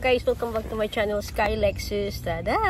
guys, welcome back to my channel, Sky Lexus. Tada!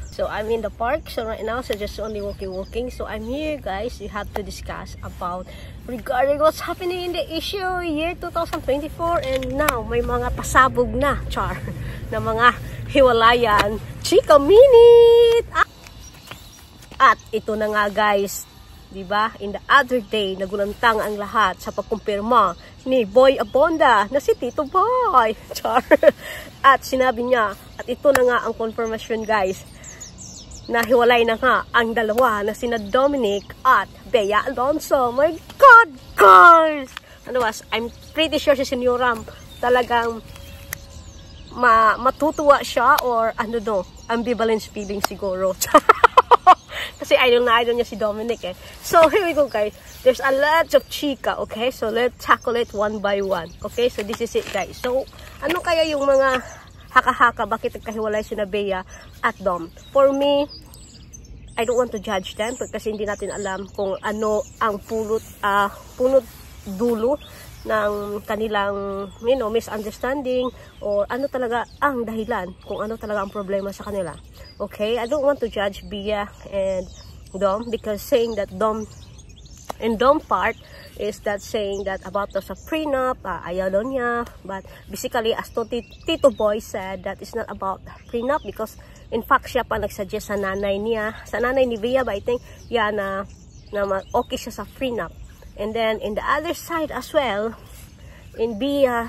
So I'm in the park, so right now, so just only walking. So I'm here guys, we have to discuss about regarding what's happening in the issue year 2024. And now, may mga pasabog na, char, na mga hiwalayan. Chika minute! At ito na nga guys, diba? In the other day, nagulantang ang lahat sa pagkumpirma ni Boy Abonda na si Tito Boy. Char. At sinabi niya, at ito na nga ang confirmation guys, na hiwalay na nga ang dalawa na sina Dominic at Bea Alonzo. My God, guys! Ano was, I'm pretty sure si Senyoram talagang matutuwa siya or ano no, ambivalence feeling siguro. Kasi idol na idol niya si Dominic eh. So here we go guys. There's a lot of chika, okay? So let's tackle it one by one. Okay? So this is it guys. So ano kaya yung mga haka-haka, bakit nagkahiwalay sina Bea at Dom? For me, I don't want to judge them kasi hindi natin alam kung ano ang punot dulo ng kanilang, you know, misunderstanding or ano talaga ang dahilan, kung ano talaga ang problema sa kanila. Okay, I don't want to judge Bea and Dom because saying that Dom part is that saying that about the prenup, ayaw daw niya. But basically, as Tito Boy said, that is not about prenup because in fact, siya pa nagsuggest sa nanay niya, sa nanay ni Bea, but I think, yeah, na okay siya sa prenup. And then, in the other side as well, in Bea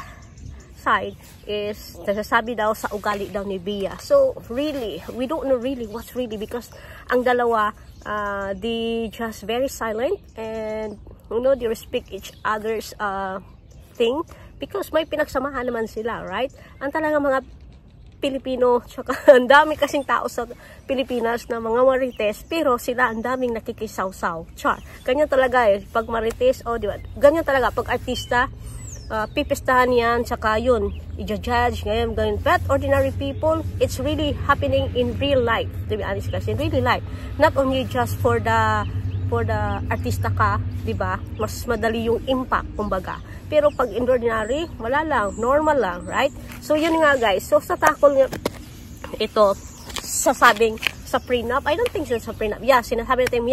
side, is nasasabi daw sa ugali daw ni Bea. So, really, we don't know really what's really because ang dalawa, they just very silent and, you know, they respect each other's thing because may pinagsamahan naman sila, right? Ang talagang mga Pilipino, tsaka ang dami kasing tao sa Pilipinas na mga marites, pero sila ang daming nakikisaw-saw. Char. Ganyan talaga eh. Pag marites, oh, di ba? Ganyan talaga. Pag artista, pipistahan yan, tsaka yun, i-judge, ngayon, ganyan. But ordinary people, it's really happening in real life. To be honest kasi, in really life. Not only just for the artista ka, di ba? Mas madali yung impact, kumbaga. Pero pag in ordinary, wala lang, normal lang, right? So yun nga guys. So sa tackle nga ito, sasabing sa prenup, I don't think so sa prenup. Yeah, sinasabi natin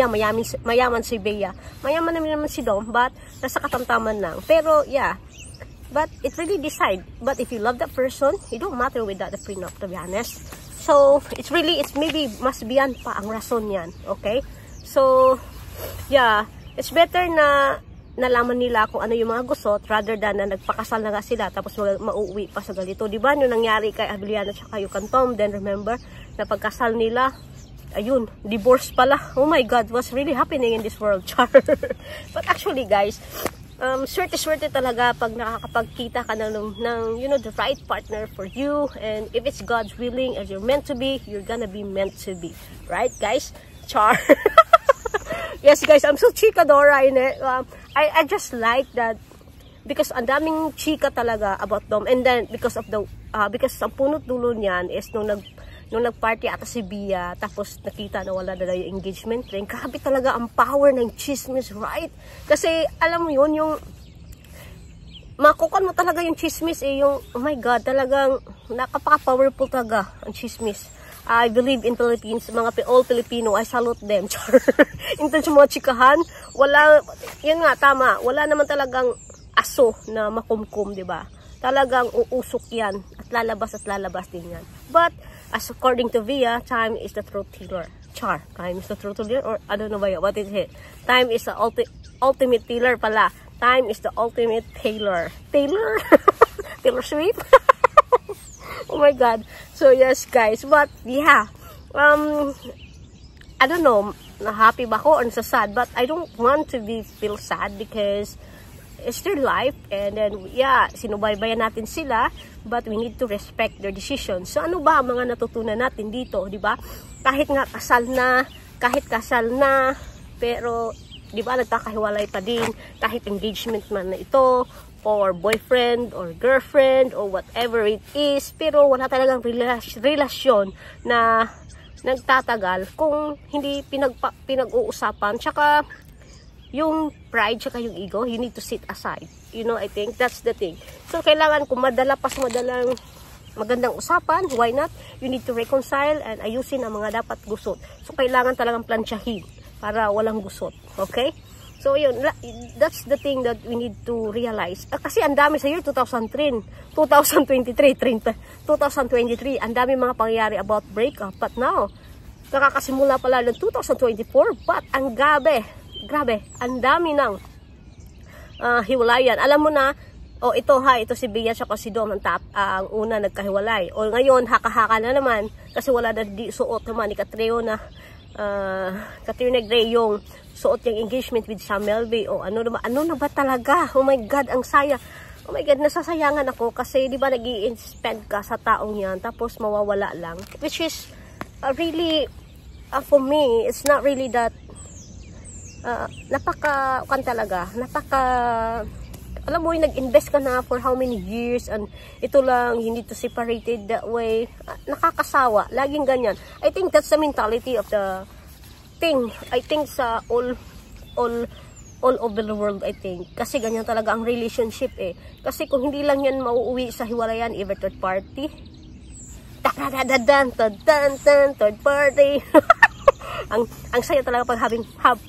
mayaman si Bea. Mayaman naman si Dom, but nasa katamtaman lang. Pero yeah, but it really decide. But if you love that person, it don't matter without the prenup, to be honest. So it's maybe mas beyond pa ang rason yan, okay? So yeah, it's better na nalaman nila kung ano yung mga gusot rather than na nagpakasal na nga sila tapos mauuwi pa sa ganito. Diba yung nangyari kay Abiliana at kay Tom? Then remember na pagkasal nila, ayun, divorce pala. Oh my God, what's really happening in this world? Char. But actually guys, swerte talaga pag nakakapagkita ka ng you know, the right partner for you, and if it's God's willing as you're meant to be, you're gonna be meant to be. Right guys? Char. Yes guys, I'm so chika Dora in it. I just like that because ang daming chika talaga about Dom, and then because ang punot dulo niyan is nung nagparty ata si Bea tapos nakita na wala na yung engagement ring. Grabe talaga ang power ng chismis, right? Kasi alam mo yun, yung makukan mo talaga yung chismis eh, yung oh my God, talagang napaka-powerful talaga ang chismis. I believe in Philippines, mga all Filipino, I salute them. Ito sa mga chikahan, wala, yun nga, tama, wala naman talagang aso na makumkum, di ba? Talagang uusok yan at lalabas din yan. But, as according to Bea, time is the truth healer. Char, time is the truth healer, or I don't know what is it? Time is the ultimate healer pala. Time is the ultimate tailor. Tailor? Taylor Swift? Oh my God. So yes guys, but yeah, I don't know, happy ba ako or sad, but I don't want to feel sad because it's their life, and then yeah, sinubaybayan natin sila, but we need to respect their decisions. So ano ba ang mga natutunan natin dito, di ba? Kahit kasal na, pero di ba nagkakahiwalay pa din, kahit engagement man na ito, or boyfriend, or girlfriend, or whatever it is, pero wala talagang relasyon na nagtatagal kung hindi pinag-uusapan, tsaka yung pride, tsaka yung ego, you need to sit aside. You know, I think that's the thing. So, kailangan kung madalang magandang usapan, why not? You need to reconcile and ayusin ang mga dapat gusot. So, kailangan talagang plansyahin para walang gusot. Okay? So, yun, that's the thing that we need to realize. Kasi ang dami sa year 2023, 2023, ang dami mga pangyayari about breakup. But now, nakakasimula pala ng 2024, but ang grabe, ang dami ng hiwalayan. Alam mo na, ito si Bea at si Dom ang una nagkahiwalay. O ngayon, haka-haka na naman, kasi wala na di suot naman ni Catriona Gray yung suot yung engagement with Sam Melby. O ano na ba talaga? Oh my God, ang saya. Oh my God, nasasayangan ako kasi di ba nag-i-spend ka sa taong yan tapos mawawala lang. Which is really, for me, it's not really that alam mo yung nag-invest ka na for how many years and ito lang, you need to separate it that way. Nakakasawa, laging ganyan. I think that's the mentality of the thing. I think sa all over the world, I think. Kasi ganyan talaga ang relationship eh. Kasi kung hindi lang yan mauuwi sa hiwalayan, either third party, third party. ang saya talaga pag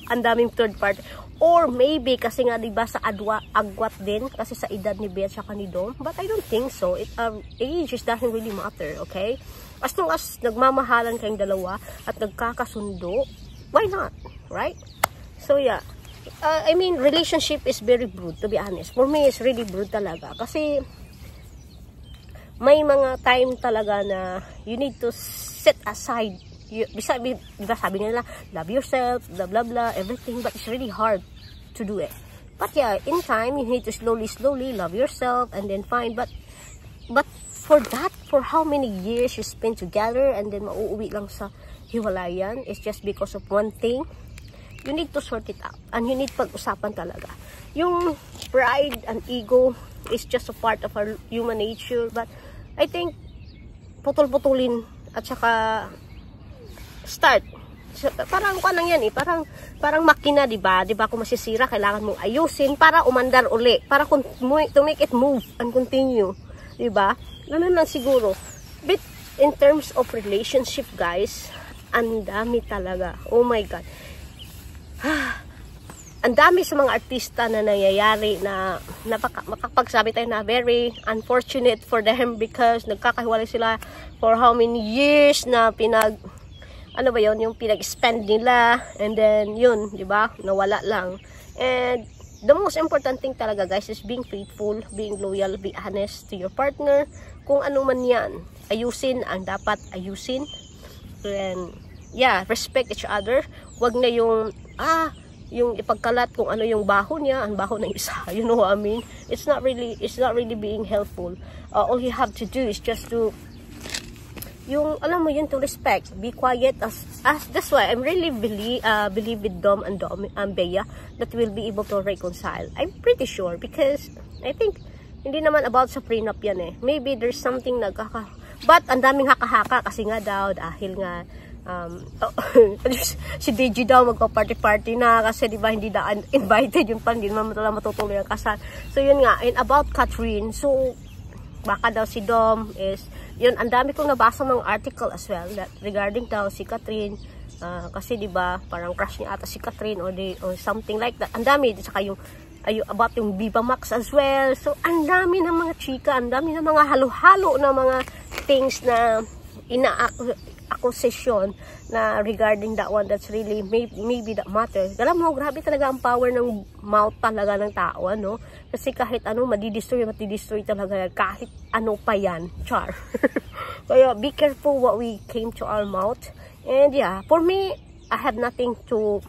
ang daming third party. Or maybe kasi nga diba sa agwat din kasi sa edad ni Bea at ni Dom. But I don't think so. Age doesn't really matter, okay? As long as nagmamahalan kayong dalawa at nagkakasundo, why not? Right? So yeah. I mean, relationship is very broad, to be honest. For me, it's really broad talaga. Kasi may mga time talaga na you need to set aside. Sabi nila, love yourself, blah blah blah, everything, but it's really hard to do it. But yeah, in time, you need to slowly love yourself and then find, but for that, for how many years you spend together and then mauuwi lang sa hiwalayan, it's just because of one thing. You need to sort it out and you need pag-usapan talaga. Yung pride and ego is just a part of our human nature, but I think putol-putulin at saka start. So, parang kuan yan eh, parang makina, di ba? Di ba kung masisira, kailangan mong ayusin para umandar uli, para to make it move and continue, di ba? Ganun lang siguro. But in terms of relationship, guys, ang dami talaga. Oh my God. Ang dami sa mga artista na nangyayari na makapagsabi tayo na very unfortunate for them because nagkakahiwalay sila for how many years na ano ba yun, yung pinag-spend nila, and then yun, di ba, nawala lang. And the most important thing talaga, guys, is being faithful, being loyal, be honest to your partner. Kung ano man yan, ayusin ang dapat ayusin. And yeah, respect each other. Wag na yung ipagkalat kung ano yung baho niya, ang baho ng isa. You know what I mean? It's not really being helpful. All you have to do is just to alam mo yun, to respect, be quiet, as that's why I'm really believe with Dom and Bea that we'll be able to reconcile. I'm pretty sure because I think hindi naman about sa prenup yan eh. Maybe there's something but ang daming haka-haka kasi nga daw dahil nga si DJ daw magpa-party na kasi diba hindi na invited yung pan, hindi naman matutuloy ang kasal. So yun nga, and about Catherine, so baka daw si Dom is yun, ang dami kong nabasa ng article as well that regarding daw si Catherine, kasi diba parang crush niya ata si Catherine or something like that. Ang dami, saka yung about yung Viva Max as well. So ang dami ng mga chika, ang dami ng mga halo-halo na mga things na accusation na regarding that one that's really maybe that matter. Alam mo, grabe talaga ang power ng mouth talaga ng tao, ano? Kasi kahit ano, madi-destroy talaga kahit ano pa yan. Char. Kaya be careful what we came to our mouth. And yeah, for me, I have nothing to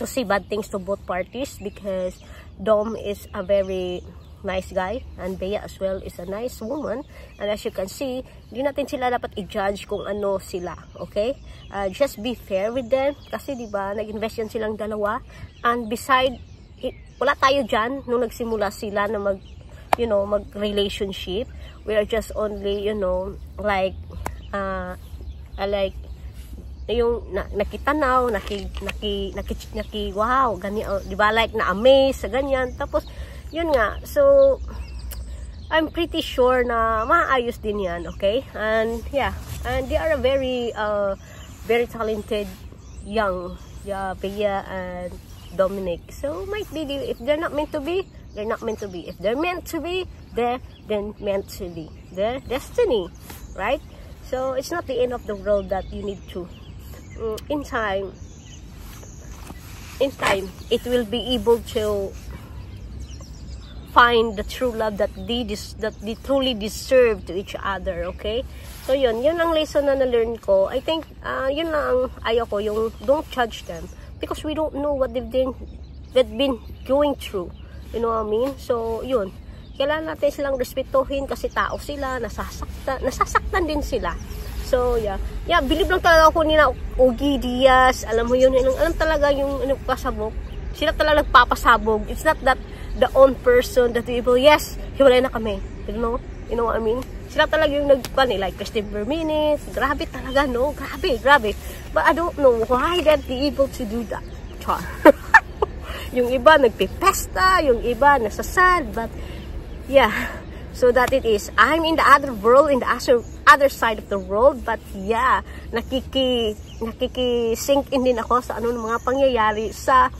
say bad things to both parties because Dom is a very nice guy and Bea as well is a nice woman, and as you can see, hindi natin sila dapat i-judge kung ano sila, okay? Just be fair with them kasi diba nag-invest yan silang dalawa, and beside wala tayo dyan nung nagsimula sila na mag-relationship. We are just only, like yung nakitanaw, wow, ganyan, diba, like na-amaze sa ganyan, tapos yun nga, so I'm pretty sure na maayos din yan, okay? And yeah, and they are a very talented young, Bea and Dominic. So might be, if they're not meant to be, they're not meant to be. If they're meant to be, they're then meant to be. Their destiny, right? So it's not the end of the world that you need to. In time, it will be able to find the true love that they truly deserve to each other, okay? So yun ang lesson na na-learn ko. I think yun lang ang ayaw ko, yung don't judge them because we don't know what they've been going through, you know what I mean? So yun, kailangan natin silang respetuhin kasi tao sila, nasasaktan din sila. So yeah, believe lang talaga ako nila Ogie Diaz, alam mo yun, alam talaga yung pasabog, sila talaga nagpapasabog. It's not that the own person that people, yes, hiwalay na kami, you know what I mean? Sila talaga yung nagpan, like Christine Bermines, grabe talaga, no, grabe, but I don't know why they're able to do that. Char. Yung iba nagpipesta, yung iba nasasad, but yeah, so that it is. I'm in the other world, in the other side of the world, but yeah, nakiki-sink in din ako sa ano ng mga pangyayari sa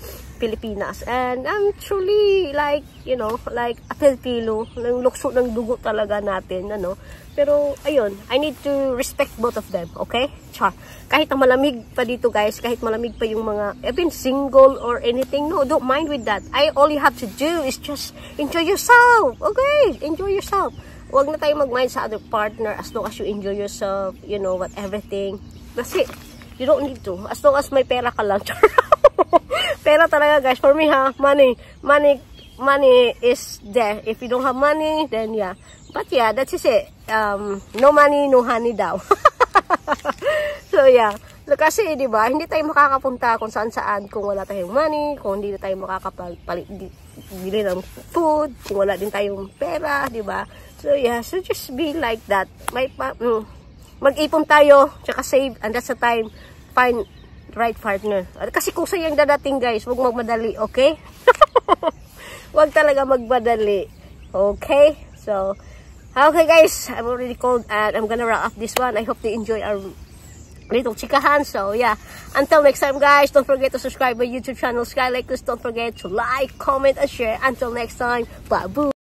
Pilipinas. And I'm truly like, you know, like a Pilipino, ng lukso ng dugo talaga natin, ano. Pero, ayun, I need to respect both of them, okay? Char. Kahit na malamig pa dito, guys, kahit malamig pa yung mga, even single or anything, no, don't mind with that. All you have to do is just enjoy yourself, okay? Enjoy yourself. Huwag na tayo mag-mind sa other partner as long as you enjoy yourself, you know, what, everything. That's it. You don't need to. As long as may pera ka lang. Pera talaga, guys. For me, ha, money is there. If you don't have money, then yeah. But yeah, that's just it. No money, no honey daw. So yeah. Kasi, di ba, hindi tayo makakapunta kung saan-saan kung wala tayong money, kung hindi tayo makakapili ng food, kung wala din tayong pera, di ba? So yeah, so just be like that. Mag-ipon tayo, tsaka save, and that's the time, find right partner. Kasi kung sa'yo yung dadating, guys, huwag magmadali, okay? Huwag talaga magmadali. Okay? So, okay, guys, I'm already cold and I'm gonna wrap up this one. I hope you enjoy our little chikahan. So, yeah. Until next time, guys, don't forget to subscribe my YouTube channel, Sky Like This. Don't forget to like, comment, and share. Until next time, bye-bye.